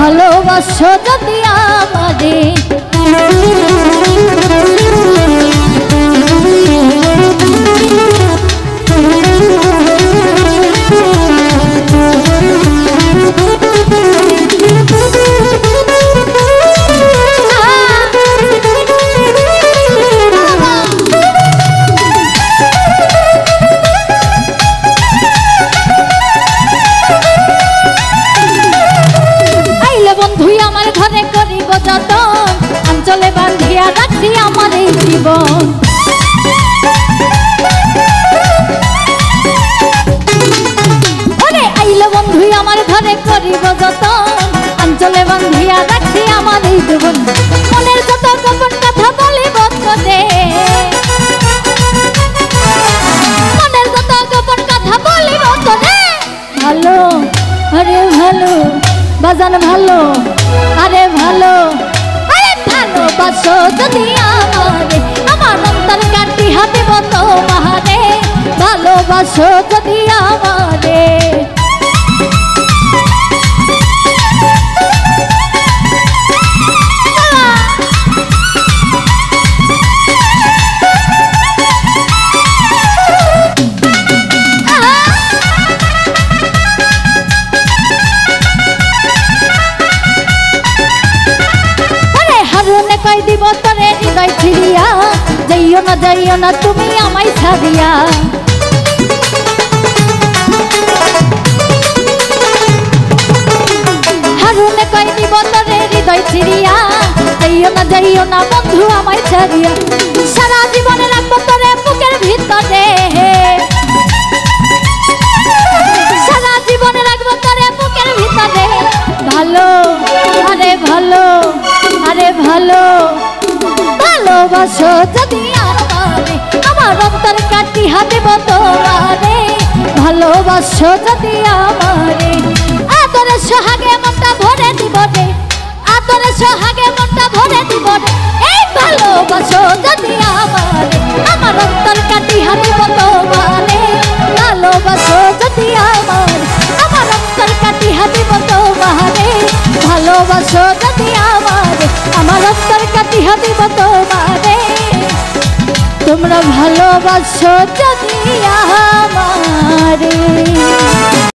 ভালোবাসো যদি আমারে অঞ্চলে বান্ধিয়া রাখছি আমার এই জীবন ওরে আইলে বন্ধু আমার ঘরে করিব যতন অঞ্চলে বান্ধিয়া রাখছি আমার এই জীবন মনের যত গোপন কথা বলিব তোরে মনের যত গোপন কথা বলিব তোরে ভালো আরে ভালো বাজান ভালো আরে ভালো ভালোবাসো যদি আমারে আমার অন্তর কাটিয়া দেব তোমারে ভালোবাসো যদি আমারে কই দিব তোরে হৃদয় ছিড়িয়া যাইও না তুমি আমায় ছাড়িয়া হারুনে কই দিব তোরে হৃদয় ছিড়িয়া যাইও না বন্ধু আমায় ছাড়িয়া সারা জীবনে রাখবো তোরে বুকের ভিতরে সারা জীবনে রাখবো তোরে বুকের ভিতরে ভালো আরে ভালো আরে ভালো ভালোবাসো যদি আমারে আমার অন্তর কাটিয়া দেব তোমারে ভালোবাসো যদি আমারে আদরে সোহাগে মনটা ভরে দিব রে আদরে সোহাগে মনটা ভরে দিব রে এই ভালোবাসো যদি আমারে আমার অন্তর কাটিয়া দেব তোমারে ভালোবাসো যদি আমারে আমার অন্তর কাটিয়া দেব তোমারে ভালোবাসো যদি আমারে আমার অন্তর কাটিয়া দেব তোমারে তোমরা ভালোবাসো যদি আমারে।